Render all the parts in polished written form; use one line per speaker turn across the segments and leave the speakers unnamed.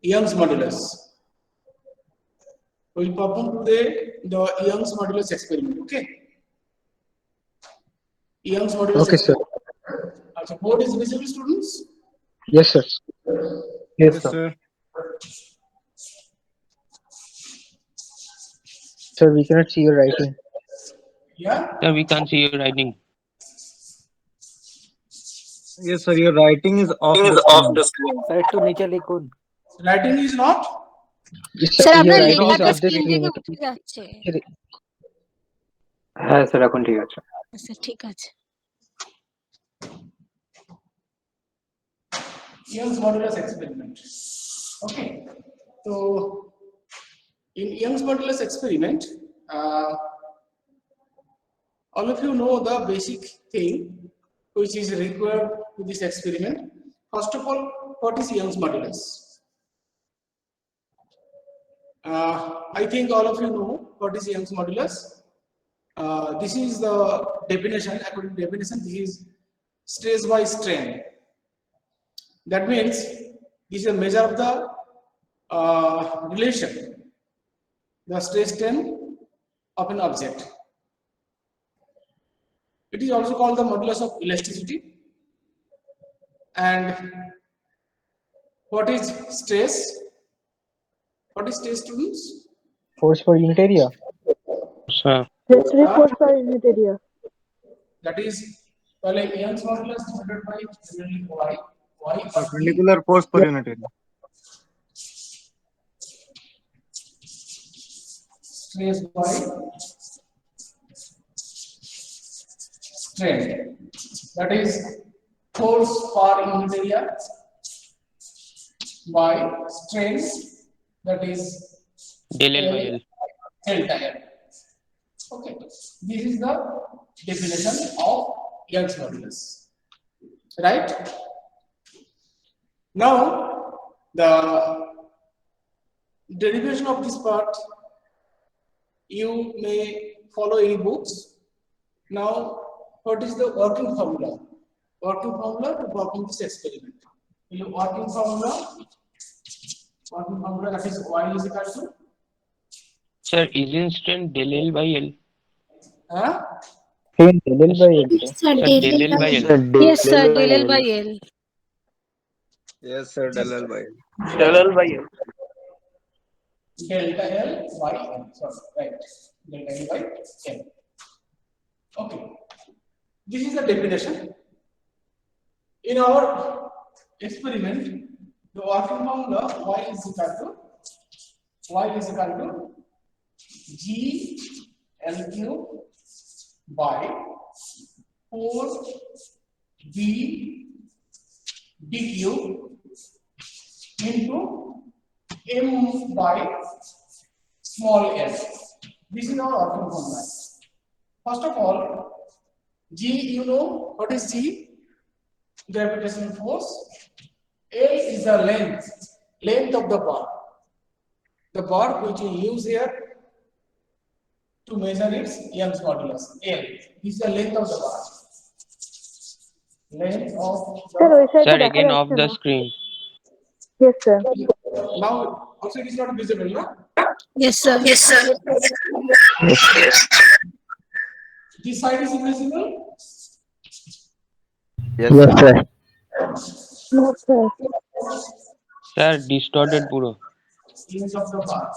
Young's modulus. We will perform today the Young's modulus experiment. Okay. Young's modulus
Okay, sir.
experiment. Also, board is visible, students?
Yes, sir.
Yes, sir.
Sir, we cannot see your writing.
Yeah.
Sir, we can't see your writing.
Yes, sir. Your writing is off
Is
the
off
screen.
the screen.
Sir একটু নিচে লিখুন
Writing is not.
Yes,
sir
sir.
আপনার
Your writing is
লেখাটা
off the
screen
screen.
থেকে উঠে যাচ্ছে
হ্যাঁ sir এখন ঠিক আছে
আচ্ছা ঠিক আছে
Young's modulus experiment. Okay. So, in Young's modulus experiment, all of you know the basic thing which is required to this experiment. First of all, what is Young's modulus? I think all of you know what is Young's modulus. This is the definition. According to definition, this is stress by strain. That means this is a measure of the relation, the stress strain of an object. It is also called the modulus of elasticity. And what is stress? What is stress, students?
Force per unit area.
Sir,
force per unit area
That is Young's modulus divided by y. Y
Perpendicular force per unit area.
stress by strain. That is force per unit area by strain. That is
del L by L.
delta L. Okay, this is the definition of Young's modulus, right? Now, the derivation of this part, you may follow any books. Now, what is the working formula? Working formula to perform this experiment. Working formula that is y is equal to
Sir, isn't strain del L by L?
Strain del L by L.
Sir
Sir, del L by L.
yes sir del L by L
Yes, sir. Del L by L.
Del L by L.
delta L by L. Sorry, right. Delta L by L. Okay. This is the definition. In our experiment, the working formula y is equal to G L cube by 4 B D cube into M by small m. This is our working formula. First of all, G, you know what is G? Gravitational force. L is the length of the bar. The bar which we use here to measure its Young's modulus. L. This is the length of the bar. Length of the
Sir, again off the screen.
yes sir
now also it is not visible, no?
yes sir
This side is invisible.
Yes, sir.
no sir
Sir, distorted puro.
Length of the bar.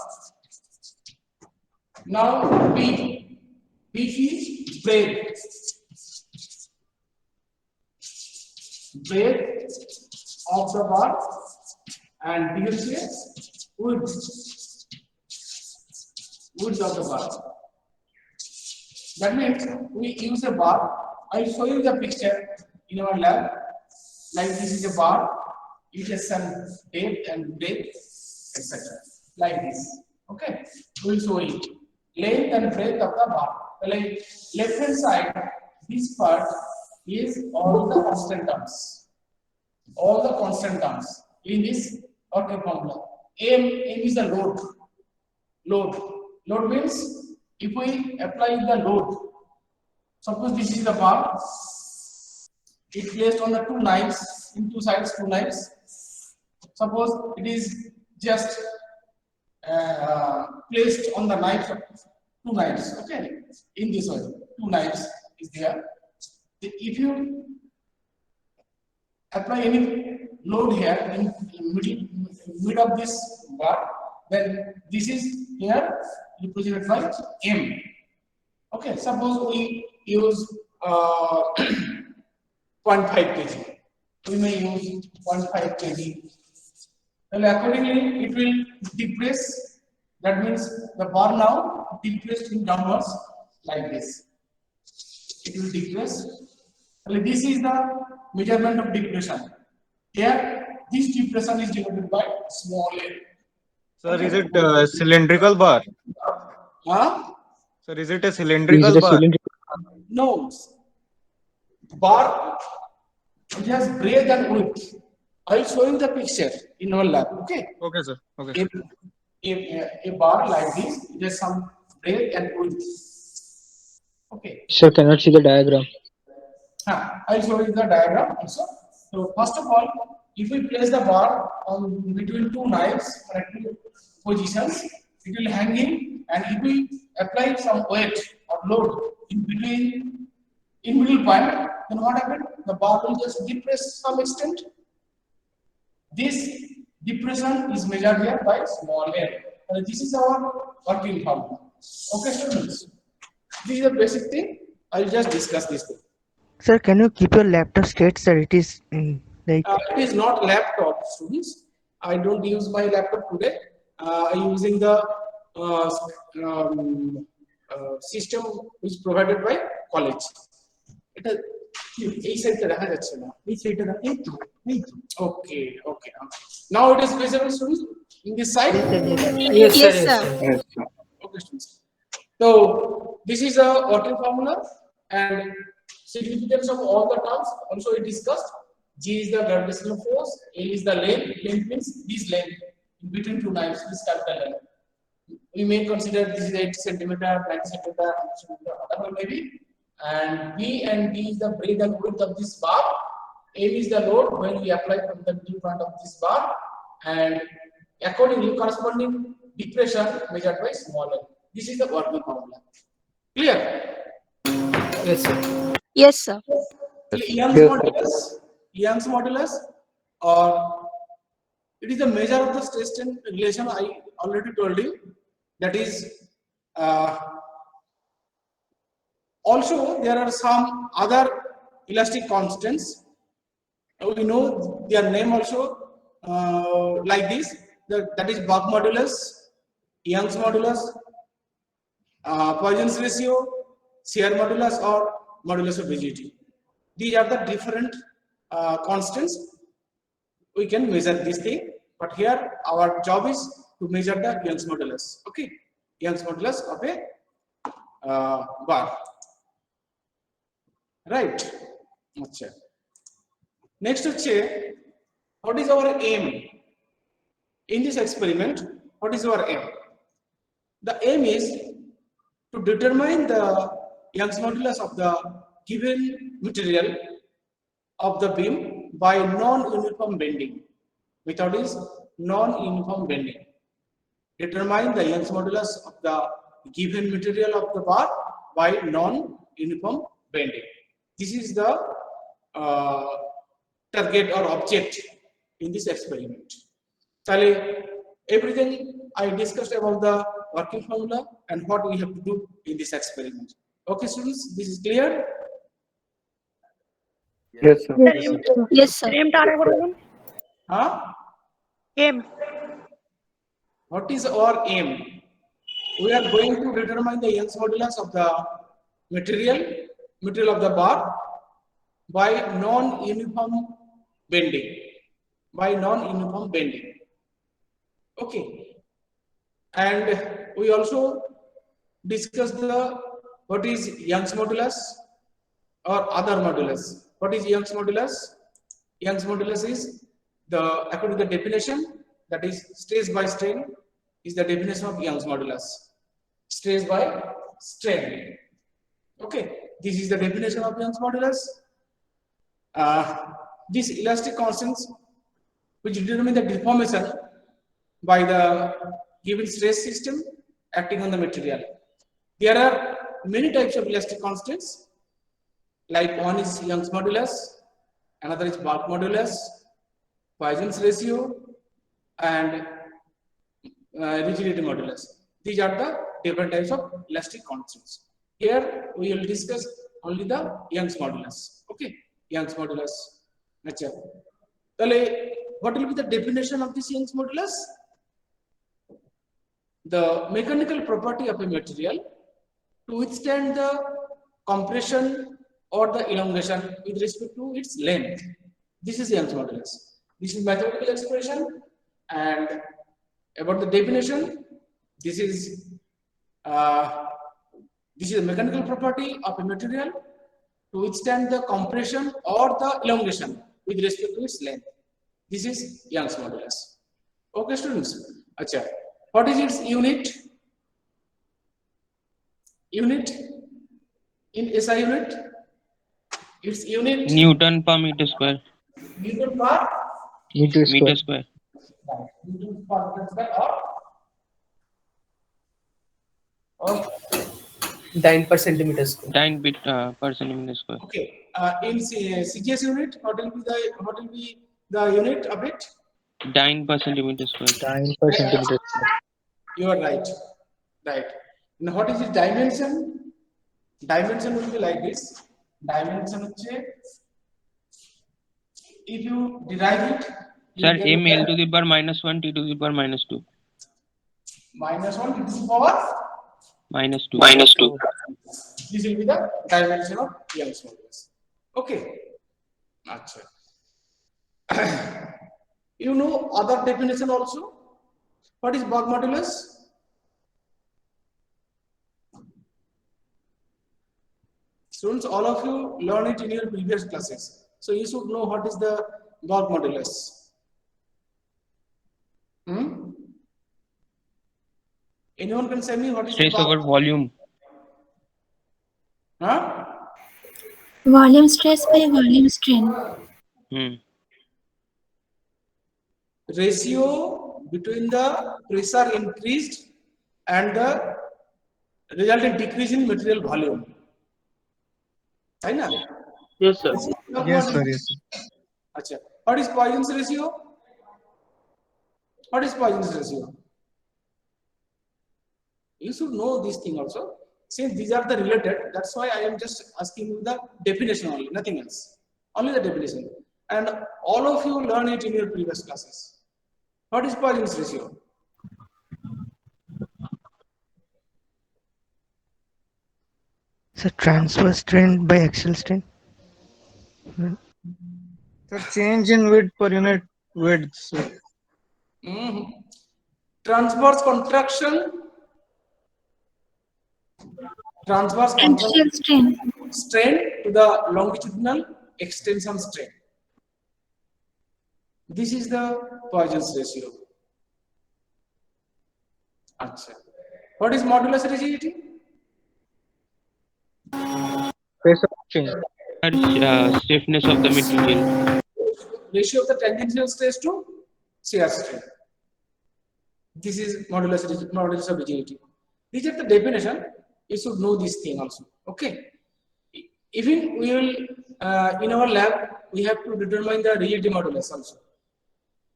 Now B is breadth of the bar, and D is width of the bar. That means we use a bar. I'll show you the picture in our lab. Like this is a bar. It has some depth and breadth, etc. Like this. Okay. We'll show you length and breadth of the bar. Like left hand side, this part is all the constant terms. All the constant terms in this working formula. M is the load. Load means if we apply the load, suppose this is the bar, it placed on the two knives, in two sides, two knives. Suppose it is just placed on the knife, two knives, okay, in this way, two knives is there. If you apply any load here in middle of this bar, then this is here represented by M. Okay, suppose we use 0.5 kg. We may use 0.5 kg. Well, accordingly, it will depress. That means the bar now depressed in downwards like this. It will depress. Well, this is the measurement of depression. Here, this depression is denoted by small a.
Sir, is it a cylindrical bar?
Huh?
Sir, is it a
Is
cylindrical
it a
bar?
cylinder?
No. Bar, it has breadth and width. I'll show you the picture in our lab. Okay.
Okay, sir. Okay.
A bar like this, it has some breadth and width. Okay.
Sir, cannot see the diagram.
I'll show you the diagram also. So first of all, if we place the bar on between two knives at two positions, it will hang in, and if we apply some weight or load in middle point, then what happens? The bar will just depress some extent. This depression is measured here by small a. This is our working formula. Okay, students. This is the basic thing. I'll just discuss this thing.
Sir, can you keep your laptop straight, sir? It is like
It is not laptop, students. I don't use my laptop today. I'm using the system which is provided by college. Okay. Now it is visible, students, in this side.
Yes, sir.
Yes, sir.
Okay, students. So this is a working formula, and significance of all the terms also we discussed. G is the gravitational force, A is the length. Length means this length in between two knives, this capital length. We may consider this is 8 centimeter, 9 centimeter, whatever maybe. And B is the breadth and width of this bar. M is the load when we apply from the middle point of this bar, and accordingly corresponding depression measured by small m. This is the working formula. Clear?
Yes, sir.
Young's modulus, or it is the measure of the stress strain relation. I already told you. That is also there are some other elastic constants. We know their name also like this. That is Bach modulus, Young's modulus, Poisson's ratio, shear modulus, or modulus of rigidity. These are the different constants. We can measure this thing, but here our job is to measure the Young's modulus. Okay, Young's modulus of a bar. Right. Achha. Next, what is our aim in this experiment? What is our aim? The aim is to determine the Young's modulus of the given material of the beam by non-uniform bending. Method is non-uniform bending. Determine the Young's modulus of the given material of the bar by non-uniform bending. This is the target or object in this experiment. Everything I discussed about the working formula and what we have to do in this experiment. Okay, students, this is clear?
Yes, sir.
Yes, sir.
Huh?
Aim.
What is our aim? We are going to determine the Young's modulus of the material of the bar by non-uniform bending. Okay. And we also discussed what is Young's modulus or other modulus. What is Young's modulus? Young's modulus is according to the definition, that is stress by strain is the definition of Young's modulus. Stress by strain. Okay, this is the definition of Young's modulus. These elastic constants which determine the deformation by the given stress system acting on the material. There are many types of elastic constants, like one is Young's modulus, another is bulk modulus, Poisson's ratio, and rigidity modulus. These are the different types of elastic constants. Here we will discuss only the Young's modulus. Okay, Young's modulus. Achha. What will be the definition of this Young's modulus? The mechanical property of a material to withstand the compression or the elongation with respect to its length. This is Young's modulus. This is mathematical expression, and about the definition, this is a mechanical property of a material to withstand the compression or the elongation with respect to its length. This is Young's modulus. Okay, students. Achha. What is its unit? Unit in SI unit? Its unit
Newton per meter square.
Newton per
Meter square.
Meter square.
Newton per meter square or
Dyne per centimeter square.
9 bit per centimeter square.
okay. In CGS unit, what will be the unit of it?
9 per centimeter square.
9 per centimeter square.
You are right. Right. Now, what is its dimension? Dimension will be like this. Dimension if you derive it, you
Sir,
get
m
it
l to the power minus 1 t to the power minus 2.
minus 1 to the power
Minus 2.
This will be the dimension of Young's modulus. Okay. Achha. You know other definition also. What is bulk modulus? Students, all of you learn it in your previous classes. So you should know what is the bulk modulus. Anyone can say me what is
Stress
the bulk?
over volume.
Huh?
Volume stress by volume strain.
Ratio between the pressure increased and the resultant decrease in material volume. Right now?
Yes, sir.
Yes, sir. Yes.
Achha. What is Poisson's ratio? What is Poisson's ratio? You should know this thing also. Since these are the related, that's why I am just asking you the definition only, nothing else. Only the definition. And all of you learn it in your previous classes. What is Poisson's ratio?
So transverse strain by axial strain.
Sir, change in width per unit width. So,
Transverse contraction. Transverse
Axial strain.
strain to the longitudinal extension strain. This is the Poisson's ratio. Achha. What is modulus rigidity?
Pressure change.
Stiffness of the material.
Ratio of the tangential stress to shear strain. This is modulus of rigidity. These are the definition. You should know this thing also. Okay. Even we will in our lab we have to determine the rigidity modulus also.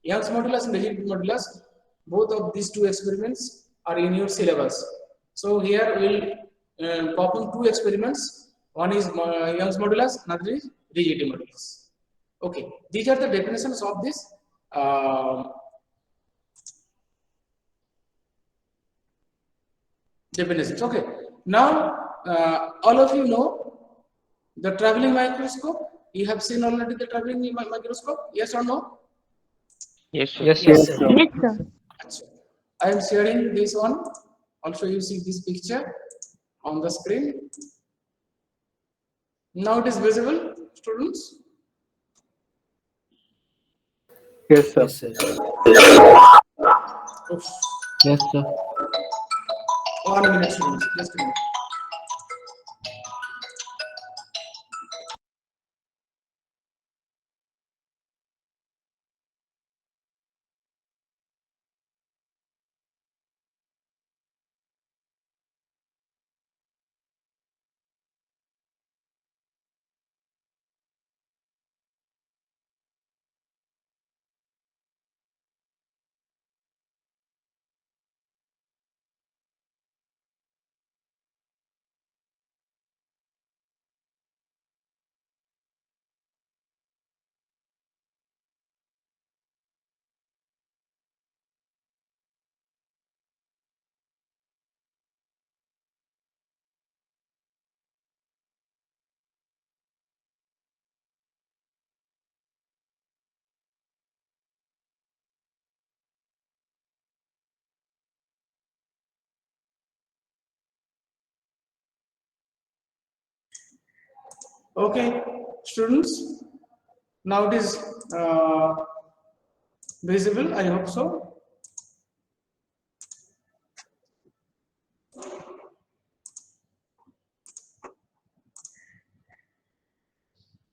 Young's modulus and rigidity modulus, both of these two experiments are in your syllabus. So here we will perform two experiments. One is Young's modulus, another is rigidity modulus. Okay, these are the definitions of this definitions. Okay, now all of you know the traveling microscope. You have seen already the traveling microscope, yes or no?
Yes, sir.
Yes,
Yes,
yes.
sir.
Yes, sir.
I am sharing this one. Also, you see this picture on the screen. Now it is visible, students.
Yes, sir.
Yes, sir.
Oof.
Yes, sir.
1 minute, students. Just a minute. Okay, students. Now it is visible. I hope so.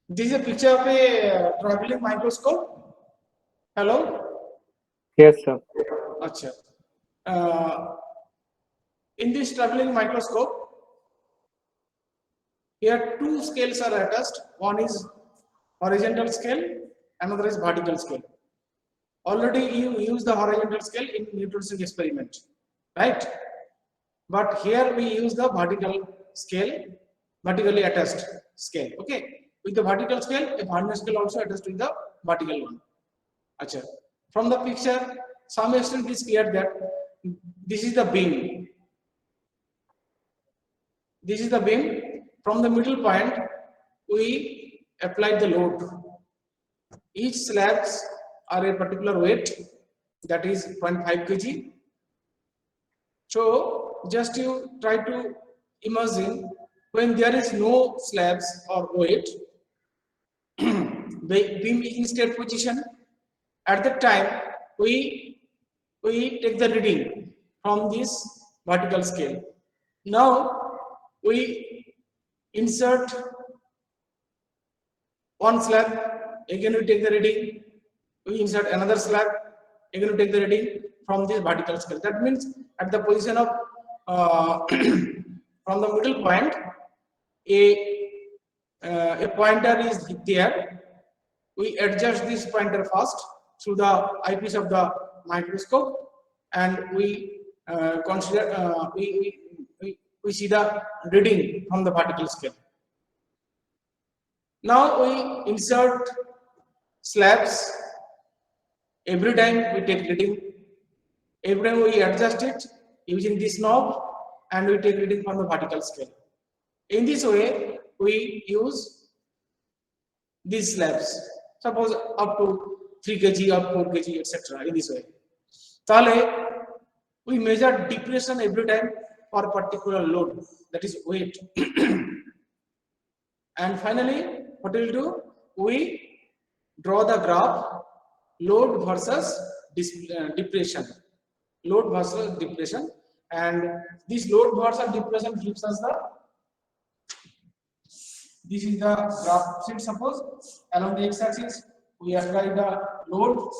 This is a picture of a traveling microscope. Hello.
Yes, sir.
Acha. In this traveling microscope, here two scales are attached. One is horizontal scale, another is vertical scale. Already you use the horizontal scale in nutrition experiment, right? But here we use the vertical scale, vertically attached scale. Okay. With the vertical scale, a vernier scale also attached with the vertical one. Acha. From the picture, some extent it is clear that this is the beam. This is the beam. From the middle point, we apply the load. Each slabs are a particular weight, that is 0.5 kg. So just you try to imagine when there is no slabs or weight, the beam is in state position. At that time, we take the reading from this vertical scale. Now we insert one slab, again we take the reading. We insert another slab, again we take the reading from this vertical scale. That means at the position of from the middle point, a pointer is there. We adjust this pointer first through the eyepiece of the microscope, and we consider we see the reading from the vertical scale. Now we insert slabs. Every time we take reading. Every time we adjust it using this knob, and we take reading from the vertical scale. In this way, we use these slabs. Suppose up to 3 kg, up 4 kg, etc. In this way. Tale, we measure depression every time for a particular load, that is weight. And finally, what we'll do? We draw the graph load versus depression. Load versus depression, and this load versus depression gives us the. This is the graph sheet. Suppose along the x-axis we apply the load,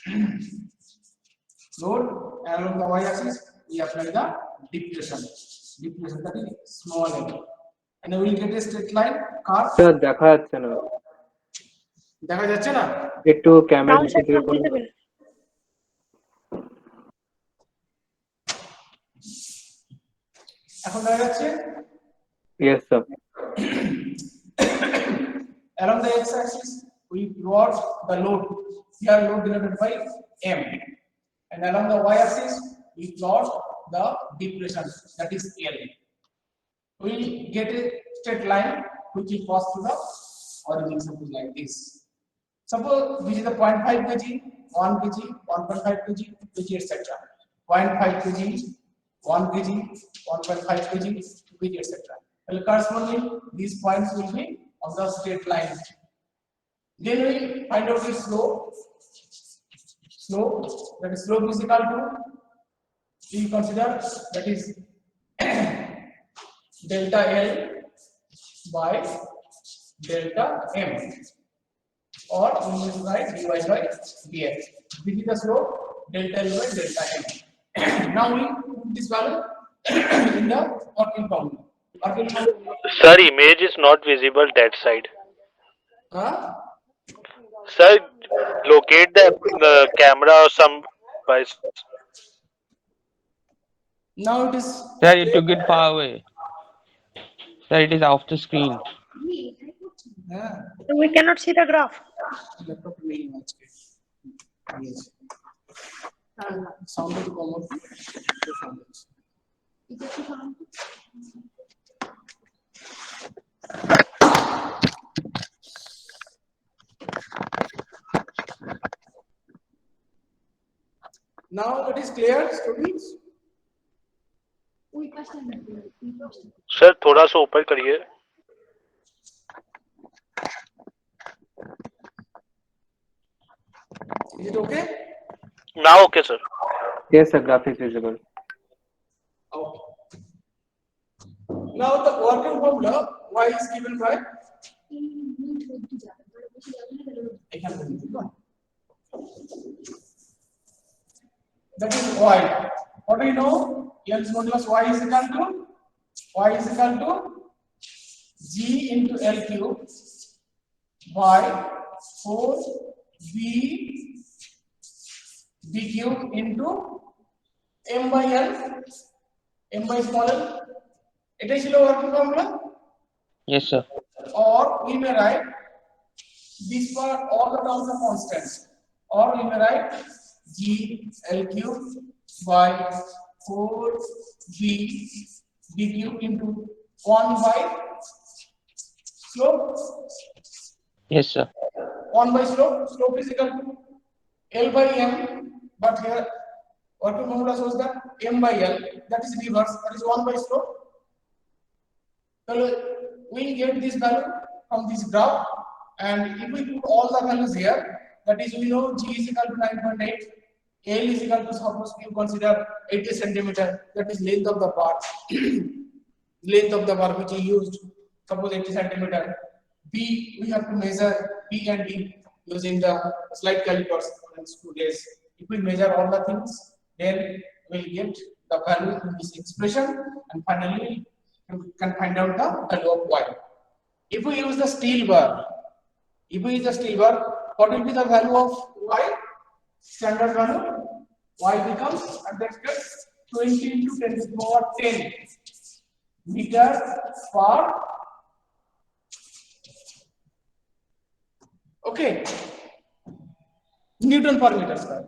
and along the y-axis we apply the depression. Depression, that is small n, and we will get a straight line curve.
Sir, দেখা যাচ্ছে না।
দেখা যাচ্ছে না?
একটু camera নিচে দিকে করুন।
এখন দেখা যাচ্ছে?
Yes, sir.
Along the x-axis, we plot the load. Here, load denoted by m, and along the y-axis, we plot the depression, that is L. We get a straight line which will pass through the origin, something like this. Suppose this is the 0.5 kg, 1 kg, 1.5 kg, kg, etc. 0.5 kg, 1 kg, 1.5 kg, 2 kg, etc. Well, correspondingly, these points will be on the straight line. Then we find out the slope. That is slope is equal to, we consider, that is delta L by delta M, or we will write dy by dx. This is the slope, delta L by delta M. Now we put this value in the working formula.
Sir, image is not visible that side.
Huh?
Sir, locate the camera or some device.
Now it is.
Sir, you took it far away. Sir, it is off the screen.
Yeah.
We cannot see the graph.
Laptop नहीं है आज के. Yes. Sound to come out. Now it is clear, students.
Sir थोड़ा सा ऊपर करिए।
Is it okay?
Now okay, sir.
Yes, sir. Graph is visible.
Okay. Now the working formula y is given by that is y. What do you know? Young's modulus y is equal to g into L cube by 4b d cube into m by L, m by small l. It is your working formula.
Yes, sir.
Or we may write this part, all the terms are constants, or we may write g L cube by 4g d cube into 1 by slope.
Yes, sir.
1 by slope is equal to L by m, but here working formula shows that m by L, that is reverse, that is 1 by slope. So we get this value from this graph, and if we put all the values here, that is, we know g is equal to 9.8, L is equal to, suppose we consider 80 centimeter, that is length of the bar, length of the bar which is used, suppose 80 centimeter. B, we have to measure B and D using the slide calipers in school days. If we measure all the things, then we'll get the value in this expression, and finally we can find out the value of y. If we use the steel bar, what will be the value of y? Standard value, y becomes, and that gets 20 into 10 to the power 10 meter per. Okay, Newton per meter square.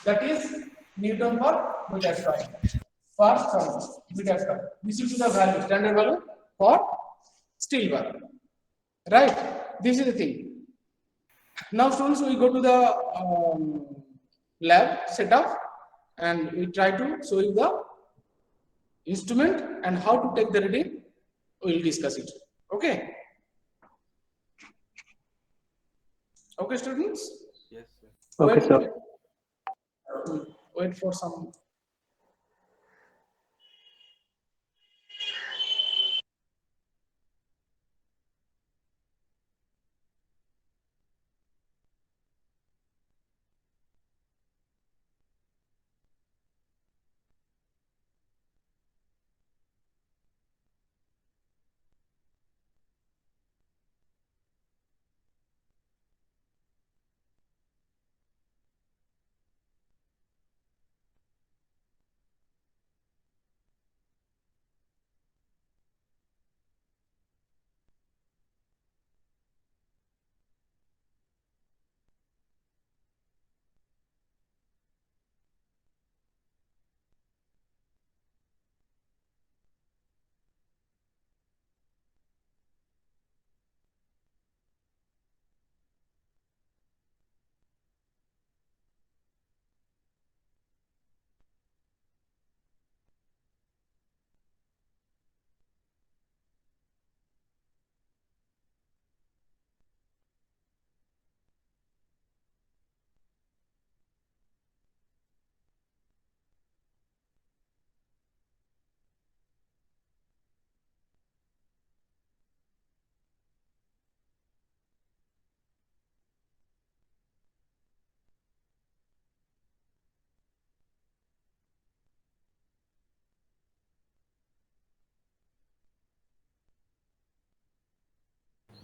That is Newton per meter square. Per meter square. This is the value, standard value for steel bar. Right? This is the thing. Now, students, we go to the lab setup, and we try to show you the instrument and how to take the reading. We will discuss it. Okay. Okay, students?
Yes, sir. Okay, sir.
Wait for some.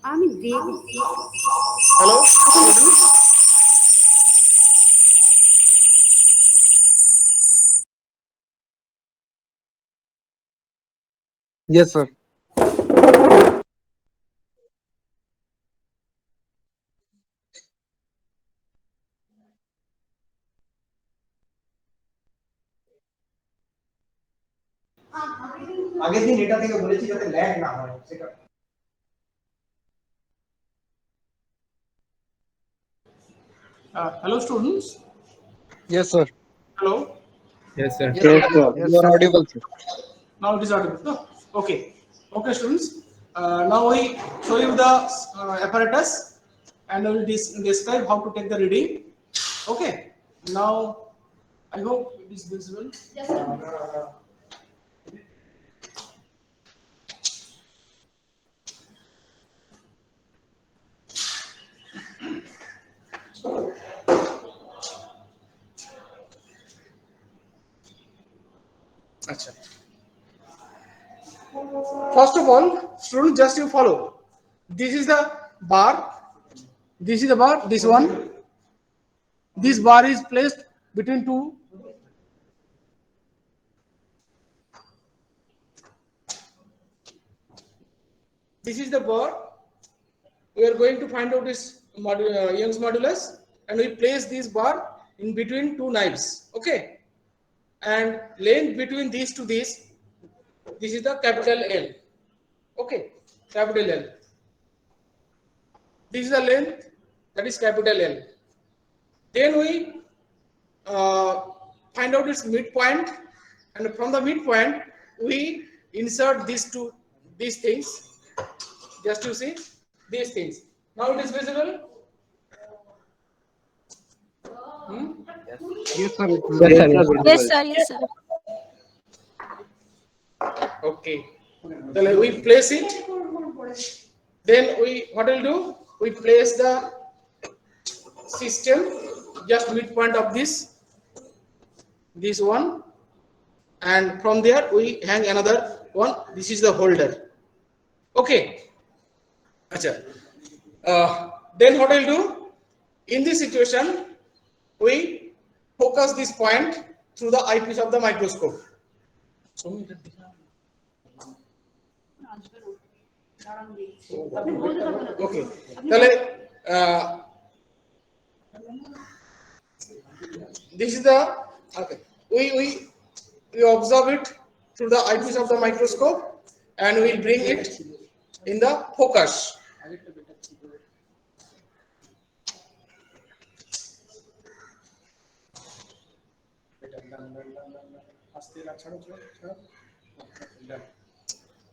Hello, students?
Yes, sir.
আগের দিন এটা থেকে বলেছি যাতে lag না হয় সেটা।
Hello, students.
Yes, sir.
Hello.
Yes, sir.
Yes, sir. You are audible, sir.
Now it is audible. No? Okay. Okay, students. Now we show you the apparatus, and I will describe how to take the reading. Okay. Now, I hope it is visible. Acha. First of all, students, just you follow. This is the bar. This is the bar. This one. This bar is placed between two. This is the bar. We are going to find out this Young's modulus, and we place this bar in between two knives. Okay, and length between these to this is the capital L. Okay, capital L. This is the length, that is capital L. Then we find out its midpoint, and from the midpoint we insert these things. Just to see these things. Now it is visible.
Yes, sir.
Yes, sir.
Yes, sir.
Okay. Then we place it. Then what will do? We place the system just midpoint of this one, and from there we hang another one. This is the holder. Okay. Achha. Then what I'll do? In this situation, we focus this point through the eyepiece of the microscope. Okay. This is the okay. We observe it through the eyepiece of the microscope, and we bring it in the focus.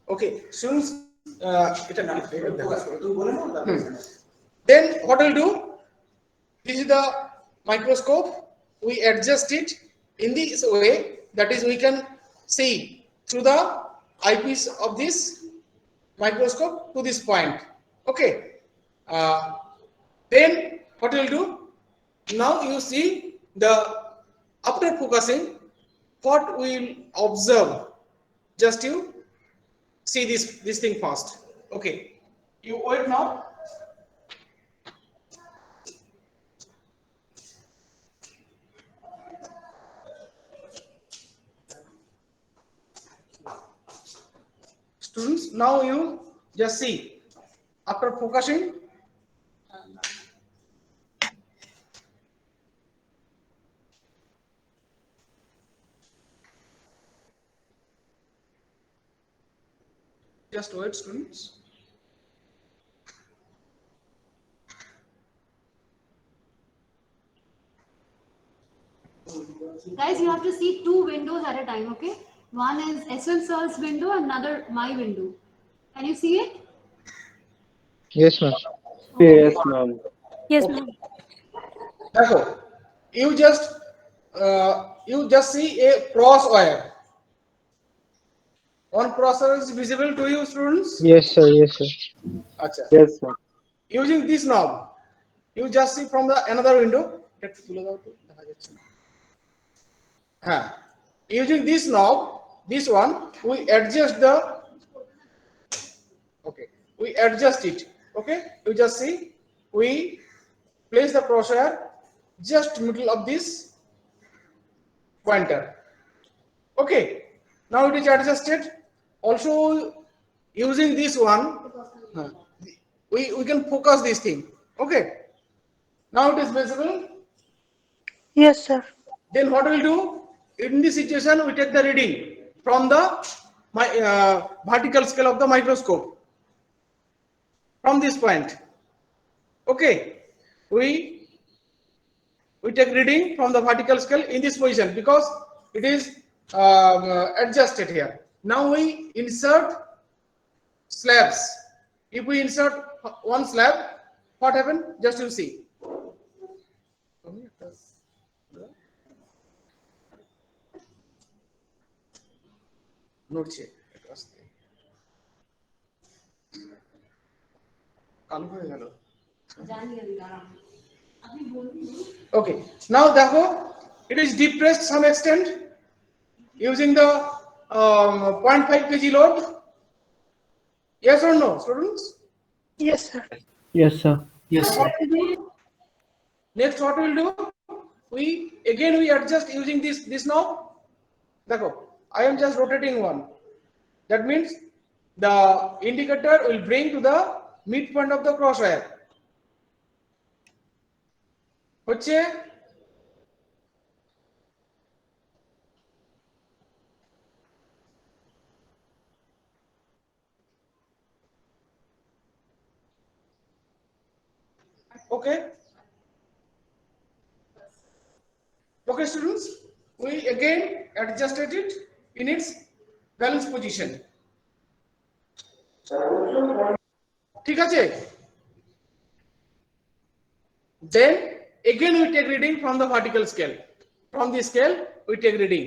Okay, students, then what we'll do? This is the microscope. We adjust it in this way, that is, we can see through the eyepiece of this microscope to this point. Okay. Then what we'll do? Now you see after focusing, what we'll observe. Just you see this thing first. Okay. You wait now. Students, now you just see after focusing. Just wait, students.
Guys, you have to see two windows at a time, okay? One is SL Sir's window, another my window. Can you see it?
Yes, ma'am.
Yes, ma'am.
Yes, ma'am.
Therefore, you just see a cross wire. One crosser is visible to you, students?
Yes, sir. Yes, sir.
Achha.
Yes, sir.
Using this knob, you just see from another window. Using this knob, this one, we adjust we adjust it. Okay, you just see, we place the crosshair just middle of this pointer. Okay, now it is adjusted. Also, using this one, we can focus this thing. Okay, now it is visible.
Yes, sir.
Then what we'll do? In this situation, we take the reading from the vertical scale of the microscope. From this point. Okay, we take reading from the vertical scale in this position because it is adjusted here. Now we insert slabs. If we insert one slab, what happens? Just you see. নড়ছে কালো হয়ে গেল okay now দেখো it is depressed some extent using the 0.5 kg load. Yes or no, students?
Yes, sir.
Yes, sir.
Yes, sir.
Next, what we'll do? We adjust using this knob. Dekho, I am just rotating one. That means the indicator will bring to the midpoint of the crosswire. হচ্ছে okay students, we again adjusted it in its balance position. ঠিক আছে, then again we take reading from the vertical scale. From the scale we take reading.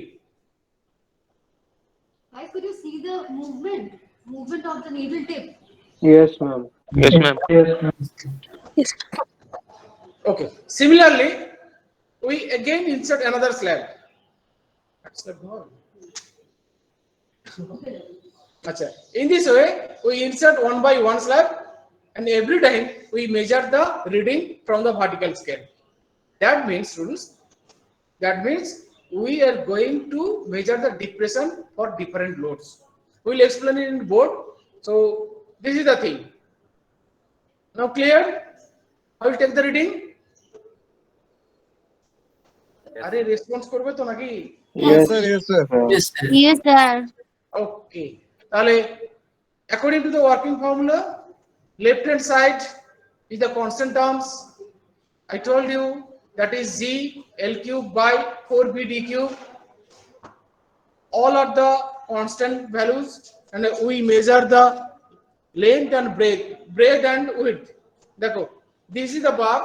Guys, could you see the movement of the needle tip?
Yes, ma'am.
Yes, ma'am.
Yes, ma'am.
Okay, similarly we again insert another slab. Acha. In this way we insert one by one slab, and every time we measure the reading from the vertical scale. That means, students, we are going to measure the depression for different loads. We will explain it in the board. So this is the thing. Now clear? I will take the reading. Are response করবে তো নাকি?
Yes, sir. Yes, sir.
Yes, sir.
Yes, sir.
Okay. তাহলে according to the working formula, left hand side is the constant terms. I told you that is G L cube by 4B D cube. All are the constant values, and we measure the length and breadth and width. Dekho, this is the bar.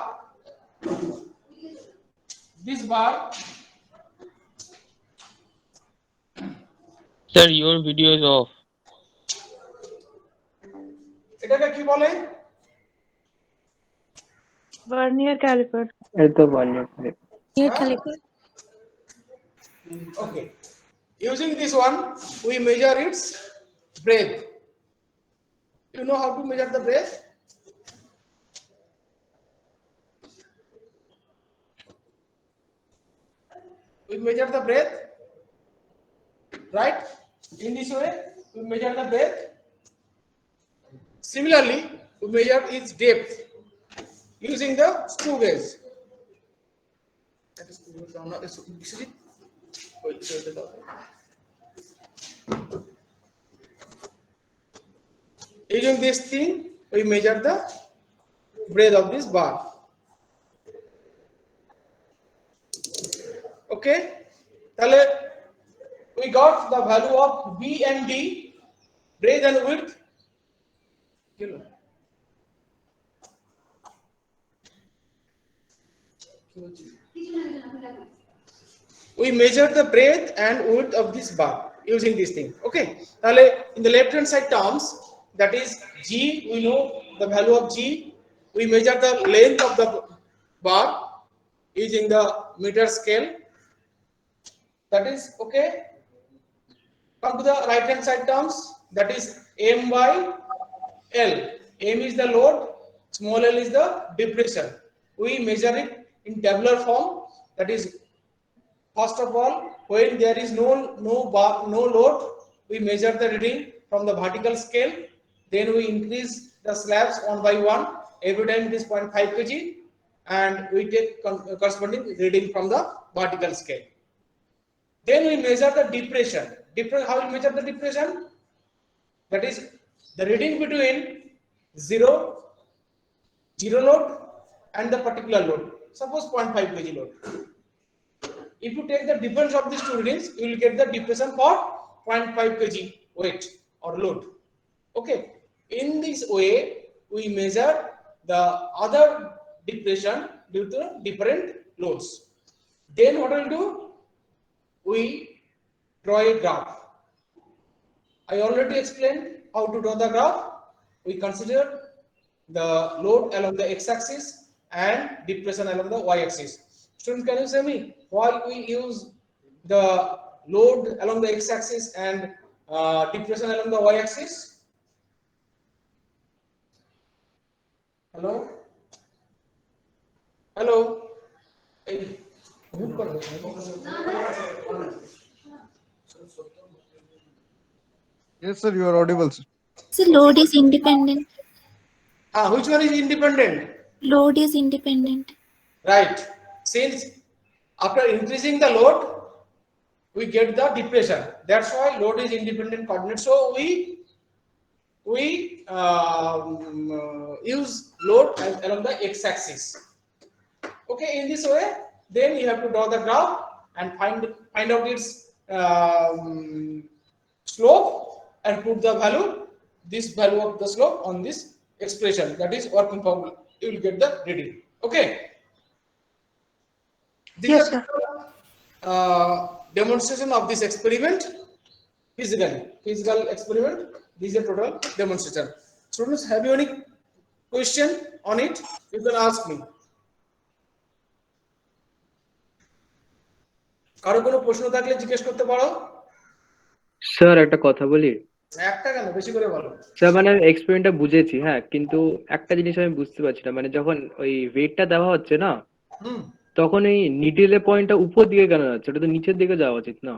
This bar.
Sir, your video is off.
এটাকে কি বলে?
Vernier caliper.
At the vernier.
Vernier caliper.
Okay. Using this one, we measure its breadth. You know how to measure the breadth? We measure the breadth, right? In this way, we measure the breadth. Similarly, we measure its depth using the screw gauge. Using this thing, we measure the breadth of this bar. Okay, we got the value of B and D, breadth and width. We measure the breadth and width of this bar using this thing. Okay, in the left hand side terms, that is G, we know the value of G. We measure the length of the bar using the meter scale. That is okay. Come to the right hand side terms, that is M by L. M is the load, small l is the depression. We measure it in tabular form. That is, first of all, when there is no load, we measure the reading from the vertical scale. Then we increase the slabs one by one. Every time it is 0.5 kg, and we take corresponding reading from the vertical scale. Then we measure the depression. How we measure the depression? That is the reading between zero load and the particular load. Suppose 0.5 kg load. If you take the difference of these two readings, you will get the depression for 0.5 kg weight or load. Okay. In this way, we measure the other depression due to different loads. Then what we will do? We draw a graph. I already explained how to draw the graph. We consider the load along the x-axis and depression along the y-axis. Students, can you say me why we use the load along the x-axis and depression along the y-axis? Hello? Hello? Hey, mute kar do.
Yes, sir, you are audible, sir.
So load is independent.
Which one is independent?
Load is independent.
Right. Since after increasing the load, we get the depression. That's why load is independent coordinate. So we use load along the x-axis. Okay, in this way, then you have to draw the graph and find out its slope and put the value, this value of the slope on this expression, that is working formula. You will get the reading. Okay. This
Yes,
is
sir.
demonstration of this experiment physical experiment. This is a total demonstration. Students, have you any question on it? You can ask me. কারো কোনো প্রশ্ন থাকলে জিজ্ঞেস করতে পারো।
Sir একটা কথা বলি।
একটা কেন, বেশি করে বলো।
স্যার মানে এক্সপেরিমেন্টটা বুঝেছি, হ্যাঁ, কিন্তু একটা জিনিস আমি বুঝতে পারছি না, মানে যখন ওই ওয়েটটা দেওয়া হচ্ছে না, তখন এই নিডেলের পয়েন্টটা উপর দিকে কেন যাচ্ছে? ওটা তো নিচের দিকে যাওয়া উচিত না?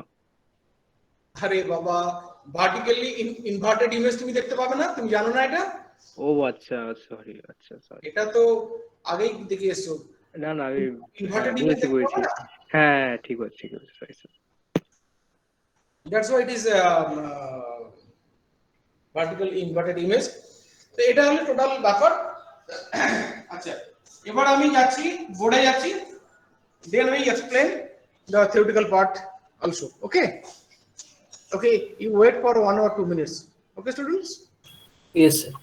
আরে বাবা, ভার্টিক্যালি ইনভার্টেড ইমেজ তুমি দেখতে পাবে না, তুমি জানো না এটা?
ও আচ্ছা, সরি, আচ্ছা সরি।
এটা তো আগেই দেখে এসছো।
না না, আমি
ইনভার্টেড ইমেজ দেখতে পাবে না?
হ্যাঁ ঠিক আছে, sorry sir.
That's why it is vertical inverted image. তো এটা হলো টোটাল ব্যাপার। আচ্ছা, এবার আমি যাচ্ছি বোর্ডে যাচ্ছি, then we explain the theoretical part also. Okay, you wait for 1 or 2 minutes. Okay, students?
Yes, sir.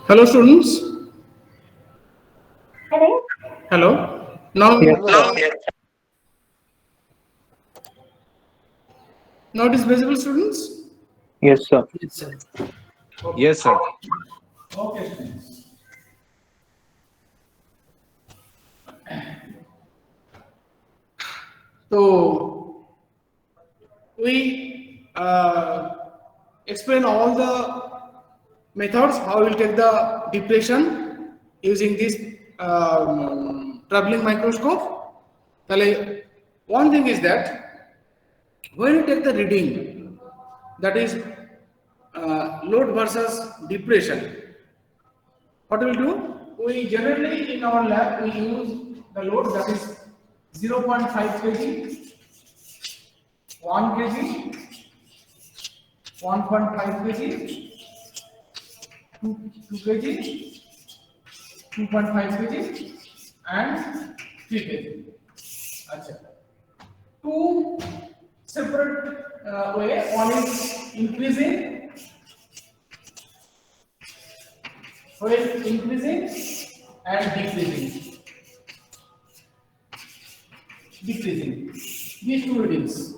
Hello, students. Hello. Now, now it is visible, students.
Yes, sir.
Yes, sir.
Yes, sir.
Okay, students. So we explain all the methods how we'll take the depression using this traveling microscope. One thing is that when you take the reading, that is load versus depression, what we'll do? We generally in our lab we use the load that is 0.5 kg, 1 kg, 1.5 kg, 2 kg, 2.5 kg, and 3 kg. Achha. Two separate way. One is increasing, and decreasing. These two readings.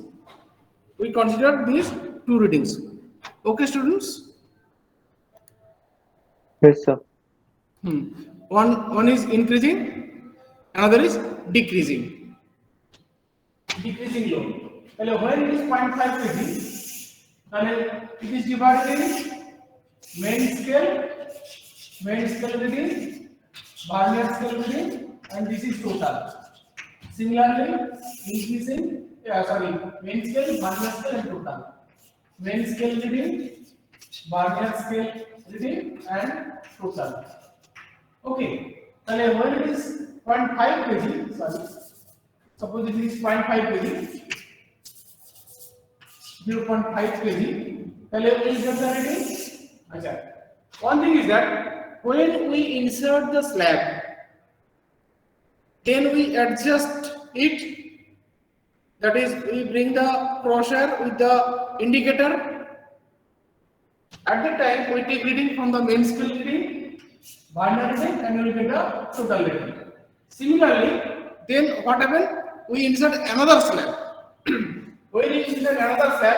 We consider these two readings. Okay, students?
Yes, sir.
One is increasing, another is decreasing. Decreasing load. When it is 0.5 kg, it is divided in main scale reading, Barnard scale reading, and this is total. Similarly, increasing, main scale, Barnard scale, and total. Main scale reading, Barnard scale reading, and total. Okay. When it is 0.5 kg, suppose it is 0.5 kg, 0.5 kg, we will get the reading. One thing is that when we insert the slab, then we adjust it. That is, we bring the crosser with the indicator. At the time, we take reading from the main scale reading, Barnard reading, and we will get the total reading. Similarly, then what happens? We insert another slab. When we insert another slab,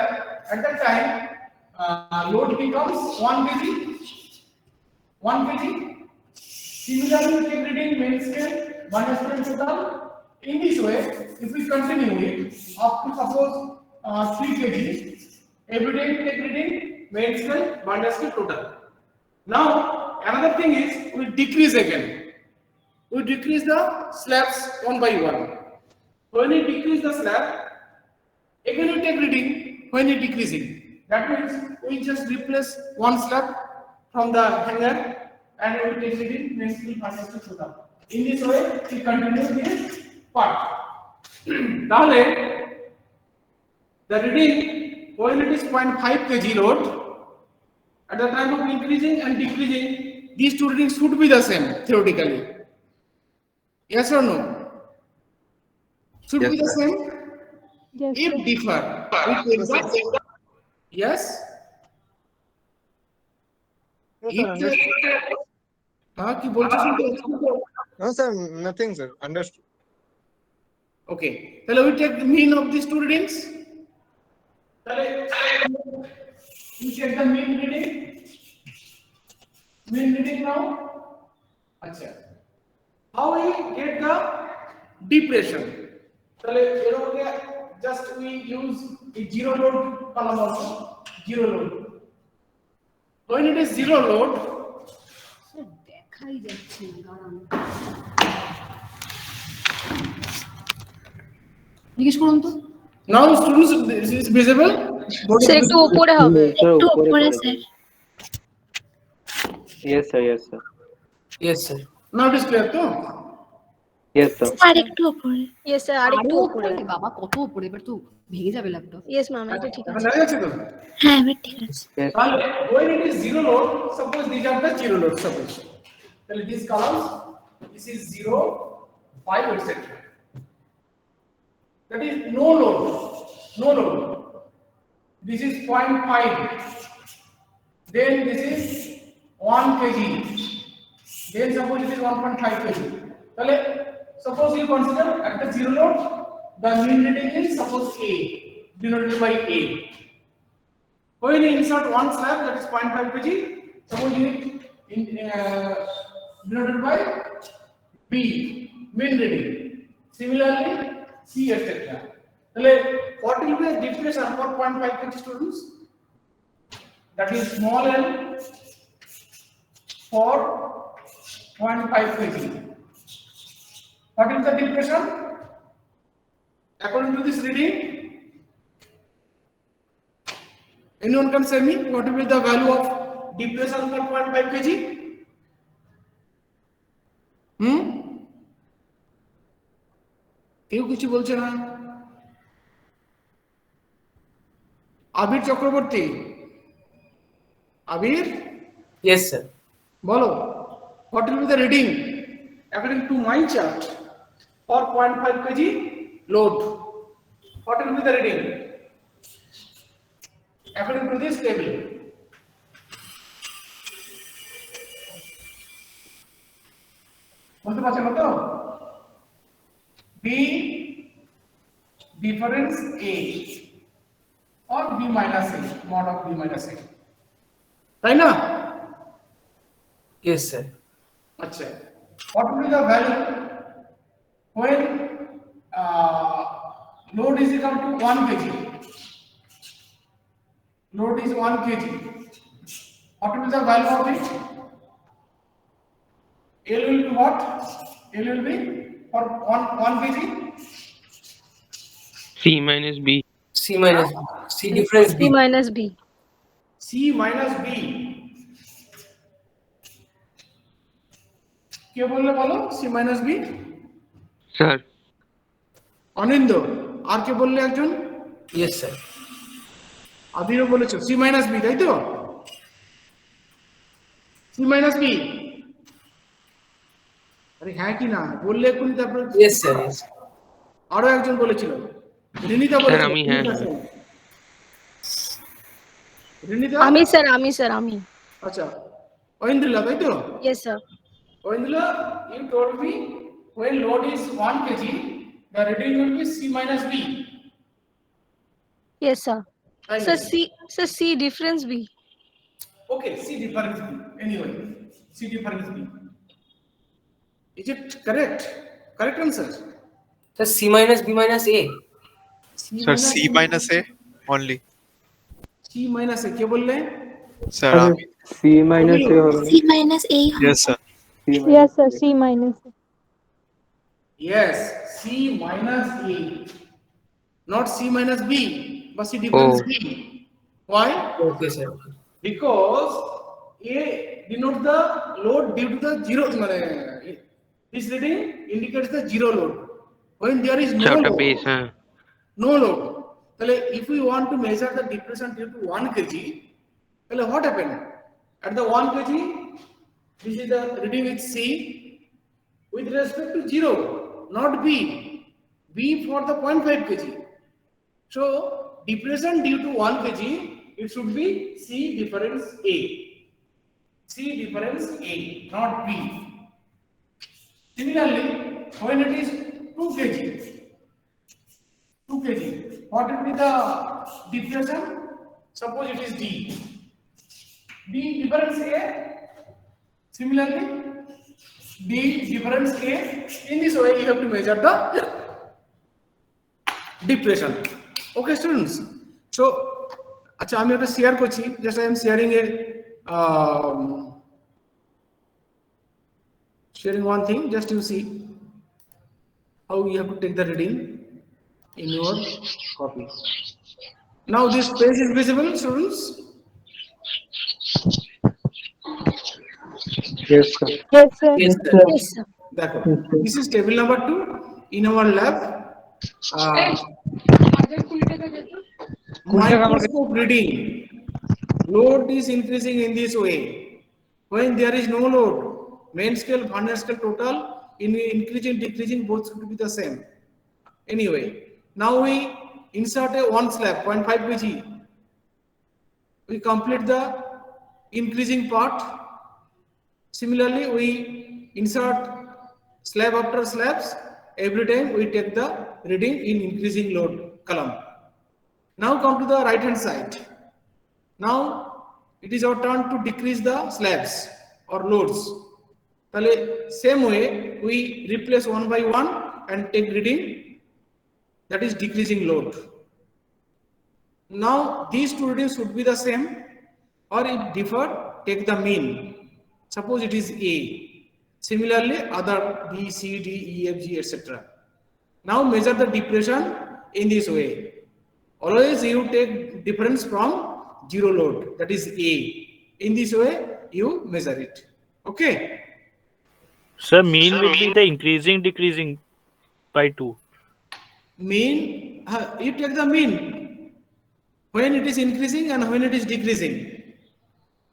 at that time, load becomes 1 kg. 1 kg. Similarly, we take reading main scale, Barnard scale, and total. In this way, if we continue it up to suppose 3 kg, every day we take reading main scale, Barnard scale, total. Now, another thing is we decrease again. We decrease the slabs one by one. When we decrease the slab, again we take reading when it decreasing. That means we just replace one slab from the hanger and we take reading main scale, Barnard scale, total. In this way, we continue this part. Now, the reading when it is 0.5 kg load, at the time of increasing and decreasing, these two readings should be the same theoretically. Yes or no? Should be the same?
Yes.
If differ, we take the yes?
No, sir, nothing, sir. Understood.
Okay. Shall we take the mean of these two readings? We take the mean reading. Mean reading now. Achha. How we get the depression? Just we use a zero load column also. Zero load. When it is zero load, now students, this is visible.
Sir একটু উপরে হবে একটু উপরে sir
Yes, sir. Yes, sir.
Yes, sir.
Now it is clear too.
Yes, sir.
আর একটু উপরে
yes sir আরেকটু উপরে বাবা কত উপরে এবার তো ভেঙে যাবে ল্যাপটপ
ইয়েস ম্যাম এটা ঠিক আছে
Understand আছে তো?
হ্যাঁ এবার ঠিক আছে
When it is zero load, suppose these are the zero load. Suppose. These columns, this is 0, 5, etc. That is no load. No load. This is 0.5. Then this is 1 kg, then suppose it is 1.5 kg. তাহলে suppose you consider at the zero load the mean reading is suppose A denoted by A. When you insert one slab that is 0.5 kg, suppose you denoted by B mean reading. Similarly C etc. What will be the depression for 0.5 kg students? That is small l for 0.5 kg. What is the depression? According to this reading, anyone can say me what will be the value of depression for 0.5 kg? কেউ কিছু বলছে না। আবির চক্রবর্তী, আবির,
Yes, sir.
বলো what will be the reading according to my chart for 0.5 kg load? What will be the reading according to this table? বলতে পারছেন তো? B difference A or B minus A, mod of B minus A, তাই না?
Yes, sir.
আচ্ছা, what will be the value when load is equal to 1 kg? Load is 1 kg. What will be the value of it? L will be what? L will be for 1 kg?
C minus B.
C minus B. C difference B.
minus B.
C minus B. কে বললে বলো C minus B?
Sir.
অনিন্দ, আর কে বললে একজন?
Yes, sir.
আবিরও বলেছো C minus B, তাই তো? C minus B. আরে হ্যাঁ কি না বললে এক্ষুনি তারপর
Yes, sir. Yes.
আরো একজন বলেছিল, রিনিতা বলেছিল।
আমি হ্যাঁ।
রিনিতা?
আমি।
আচ্ছা, ঐন্দ্রিলা, তাই তো?
Yes, sir.
Aindrila, you told me when load is 1 kg, the reading will be C minus B.
Yes, sir.
Right.
C difference B.
Okay, C difference B. Anyway, C difference B. Is it correct? Correct answer?
Sir, C minus B minus A.
Sir, C minus A only. C minus A, কে বললে?
Sir, C minus A হবে।
C minus A.
Yes, sir.
Yes, sir. C minus.
Yes, C minus A, not C minus B, but C difference B. Why?
Okay, sir.
Because A denotes the load due to the zero. This reading indicates the zero load. When there is no
Chapter
load,
base, huh?
no load. If we want to measure the depression due to 1 kg, what happened? At the 1 kg, this is the reading with C with respect to 0, not B. B for the 0.5 kg. So, depression due to 1 kg, it should be C difference A. C difference A, not B. Similarly, when it is 2 kg, what will be the depression? Suppose it is D. D difference A. Similarly, D difference A. In this way, you have to measure the depression. Okay, students. So, acha, আমি একটা share করছি। Just I am sharing sharing one thing. Just you see how you have to take the reading in your copy. Now this page is visible, students.
Yes, sir.
Yes, sir.
Yes, sir.
Yes, sir.
দেখো, this is table number 2 in our lab. Microscope reading. Load is increasing in this way. When there is no load, main scale, Vernier scale total, in increasing, decreasing, both should be the same. Anyway, now we insert a 1 slab, 0.5 kg. We complete the increasing part.
Similarly, we insert slab after slabs. Every time we take the reading in increasing load column. Now come to the right hand side. Now it is our turn to decrease the slabs or loads. Same way we replace one by one and take reading, that is decreasing load. Now these two readings should be the same, or if differ, take the mean. Suppose it is A. Similarly, other B, C, D, E, F, G, etc. Now measure the depression in this way. Always you take difference from zero load, that is A. In this way, you measure it. Okay.
Sir, mean will be the increasing, decreasing by 2.
Mean, you take the mean when it is increasing and when it is decreasing.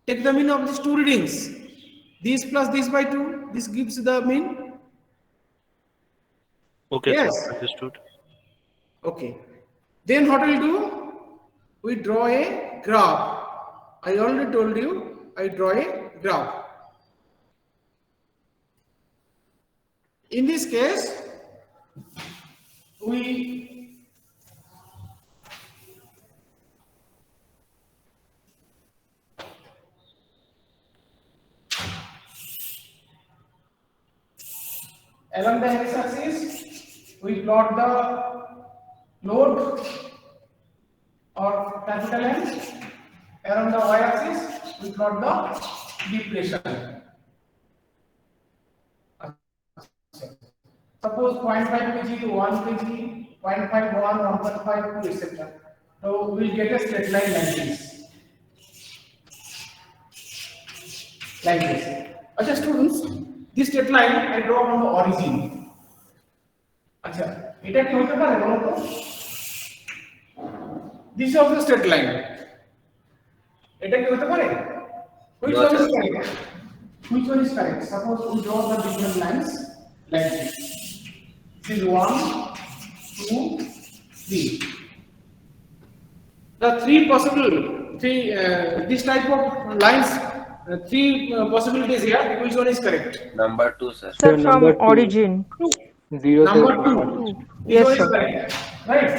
Take the mean of these two readings. This plus this by 2, this gives the mean.
Okay,
Yes.
sir, understood.
Okay. Then what we'll do? We draw a graph. I already told you, I draw a graph. In this case, we along the x-axis, we plot the load or capital N. Along the y-axis, we plot the depression. Suppose 0.5 kg, 1 kg, 0.51, 1.52, etc. So we'll get a straight line like this. Like this. Okay, students, this straight line I draw from the origin. Acha, এটা কি হতে পারে বলো তো? This is also straight line. এটা কি হতে পারে? Which one is correct? Which one is correct? Suppose we draw the different lines like this. This is 1, 2, 3. The three possible, this type of lines, three possibilities here. Which one is correct?
Number 2, sir.
Sir, from
number two.
origin.
0
Number
to
2.
Yes,
This one is
sir.
correct, right?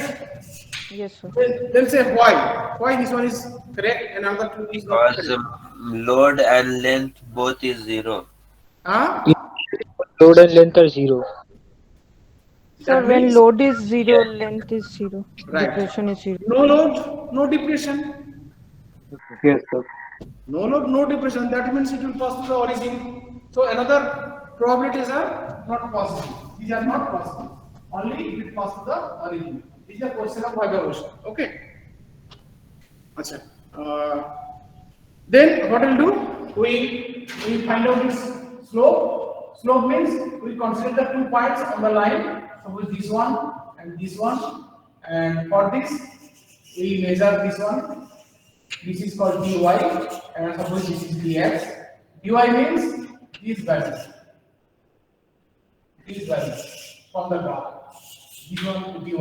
Yes, sir.
Then say why? Why this one is correct and another two is not
Because
correct?
load and length both is 0.
Huh?
Load and length are 0.
Sir,
That
when
means
load is 0, length is 0.
Right.
Depression is 0.
no load, no depression.
Yes, sir.
No load, no depression. That means it will pass to the origin. So another probabilities are not possible. These are not possible. Only if it passes to the origin. This is a question of evaluation. Okay. Acha. Then what we'll do? We find out this slope. Slope means we consider the 2 points on the line. Suppose this one and this one. And for this, we measure this one. This is called dy, and suppose this is dx. Dy means these values. These values from the graph. This one dy.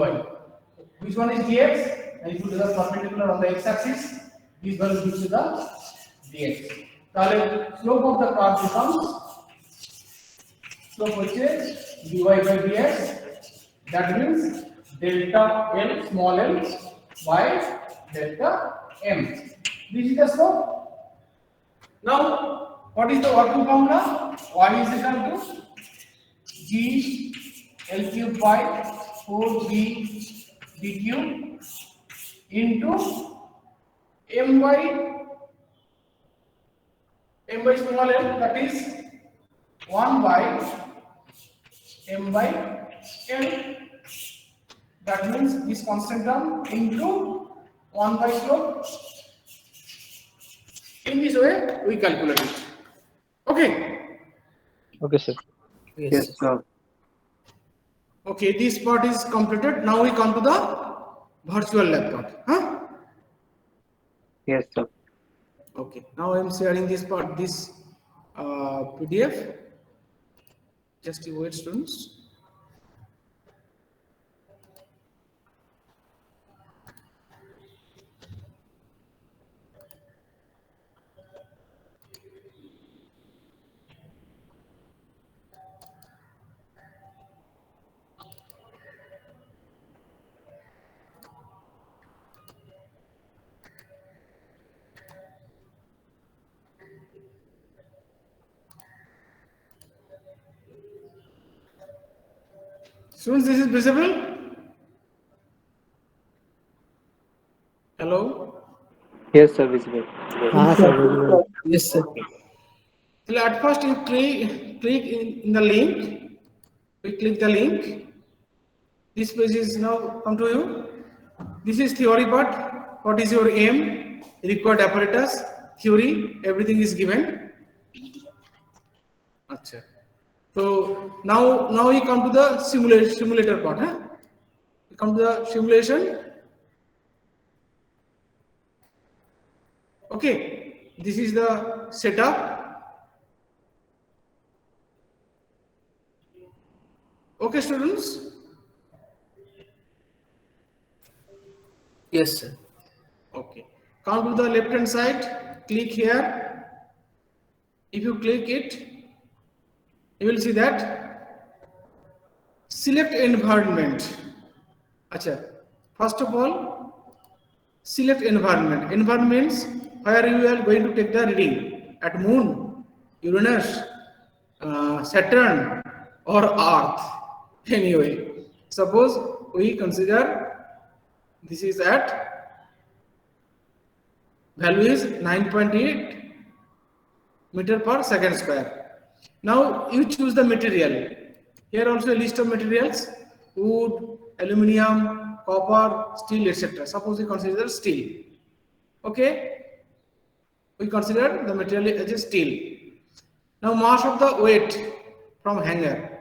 Which one is dx? And if you do the perpendicular on the x-axis, these values gives you the dx. The slope of the curve becomes slope which is dy by dx. That means delta L small l by delta m. This is the slope. Now, what is the working formula? Y is equal to G L cube by 4B D cube into m by small l, that is 1 by m by l. That means this constant term into 1 by slope. In this way, we calculate it. Okay.
Okay, sir.
Yes, sir.
Okay, this part is completed. Now we come to the virtual lab part. Huh?
Yes, sir.
Okay. Now I am sharing this part, this PDF. Just you wait, students. Students, this is visible? Hello?
Yes, sir, visible.
Yes, sir.
So at first you click in the link. We click the link. This page is now come to you. This is theory part. What is your aim? Required apparatus, theory, everything is given. Achha. So now we come to the simulator part. Huh? We come to the simulation. Okay, this is the setup. Okay, students.
Yes, sir.
Okay. Come to the left hand side. Click here. If you click it, you will see that select environment. Achha. First of all, select environment. Environments where you are going to take the reading at Moon, Uranus, Saturn, or Earth. Anyway, suppose we consider this is at value is 9.8 meter per second square. Now you choose the material. Here also a list of materials: wood, aluminium, copper, steel, etc. Suppose we consider steel. Okay, we consider the material as a steel. Now mass of the weight from hanger.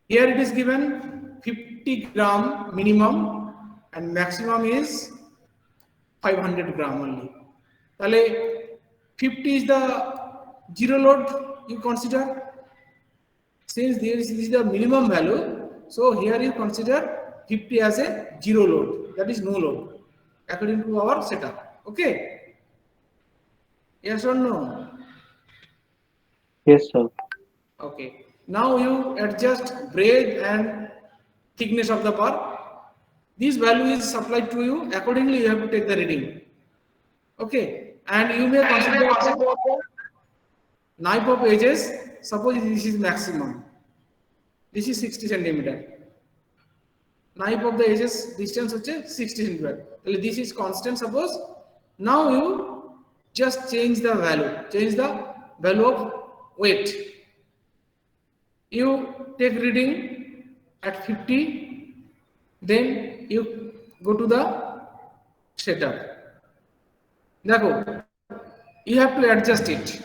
Here it is given 50 gram minimum and maximum is 500 gram only. Tale 50 is the zero load you consider. Since this is the minimum value, so here you consider 50 as a zero load, that is no load, according to our setup. Okay? Yes or no?
Yes, sir.
Okay. Now you adjust breadth and thickness of the bar. This value is supplied to you. Accordingly, you have to take the reading. Okay. And you may consider knife of edges. Suppose this is maximum. This is 60 centimeter. Knife of the edges distance is 60 centimeter. This is constant. Suppose now you just change the value. Change the value of weight. You take reading at 50, then you go to the setup. Now, you have to adjust it.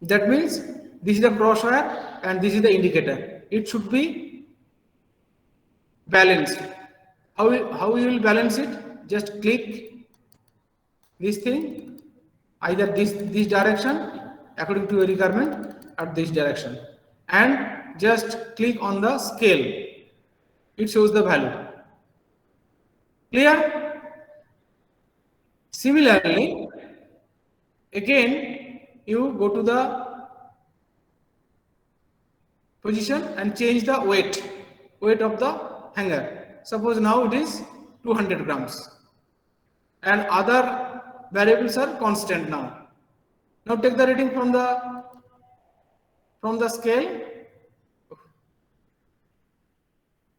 That means this is the crosswire and this is the indicator. It should be balanced. How you will balance it? Just click this thing, either this direction according to your requirement, or this direction. And just click on the scale. It shows the value. Clear? Similarly, again you go to the position and change the weight of the hanger. Suppose now it is 200 grams and other variables are constant now. Now take the reading from the scale.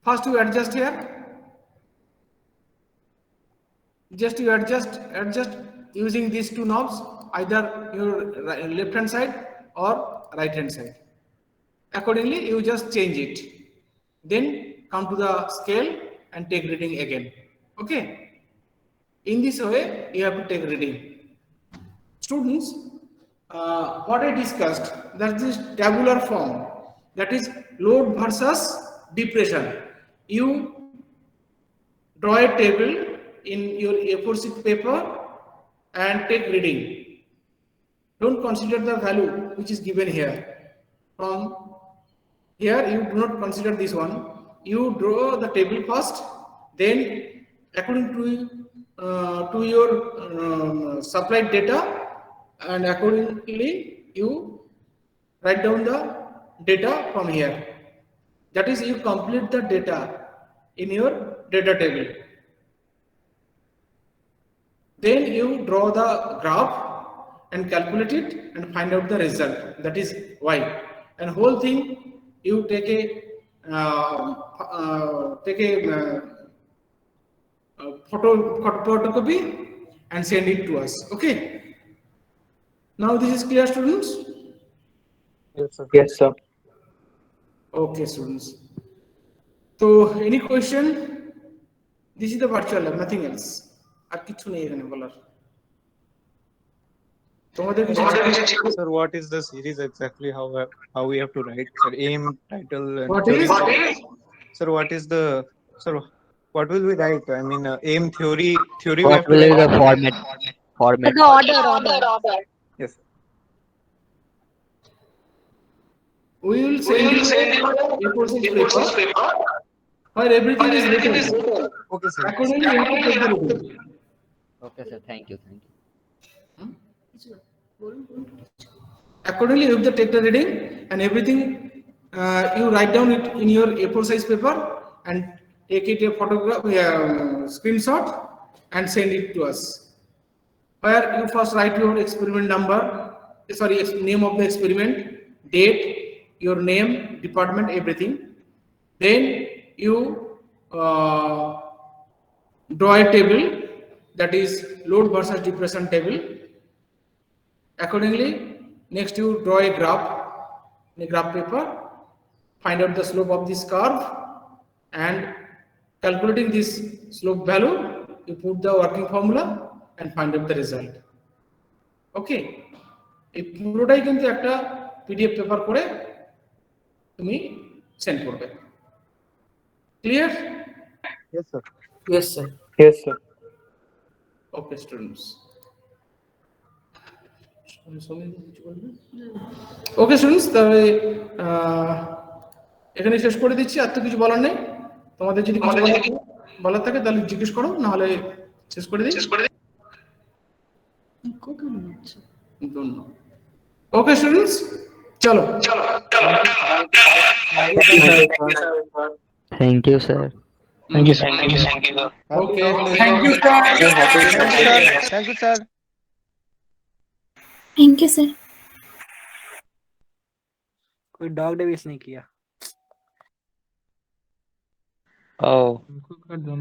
First you adjust here. Just you adjust using these two knobs, either your left hand side or right hand side. Accordingly, you just change it. Then come to the scale and take reading again. Okay. In this way, you have to take reading. Students, what I discussed, that is tabular form, that is load versus depression. You draw a table in your A4 sheet paper and take reading. Don't consider the value which is given here. From here you do not consider this one. You draw the table first, then according to your supplied data, and accordingly you write down the data from here. That is, you complete the data in your data table. Then you draw the graph and calculate it and find out the result, that is y. And whole thing you take take a photocopy and send it to us. Okay. Now this is clear, students?
Yes, sir.
Yes, sir.
Okay, students. So any question? This is the virtual lab, nothing else. আর কিছু নেই এখানে বলার। তোমাদের কিছু
Sir, what is the series exactly? How we have to write? Sir, aim, title, and
What
theory.
is?
Sir, what is the sir? What will we write? I mean, aim, theory. We
What
have to
will be
write.
the format?
The order.
Yes.
We will send you a A4 paper where everything is written.
Okay, sir.
Accordingly, you have to take the reading.
Okay, sir. Thank you.
Accordingly, you have to take the reading and everything. You write down it in your A4 size paper and take it a photograph, screenshot, and send it to us. Where you first write your experiment number, name of the experiment, date, your name, department, everything. Then you draw a table, that is load versus depression table. Accordingly, next you draw a graph in a graph paper, find out the slope of this curve, and calculating this slope value, you put the working formula and find out the result. Okay, এই পুরোটাই কিন্তু একটা PDF paper করে তুমি send করবে। Clear?
Yes, sir.
Yes, sir.
Yes, sir.
Okay students. Okay students, তবে এখানে শেষ করে দিচ্ছি। আর তো কিছু বলার নেই। তোমাদের যদি কিছু বলার থাকে তাহলে জিজ্ঞেস করো, না হলে শেষ করে দিই। ওকে স্টুডেন্টস, চলো।
Thank you, sir.
Thank you, sir.
Okay, thank you sir.
Thank you, sir.
Thank you sir.
कोई डॉग डेविस नहीं किया।
Oh.
कर दो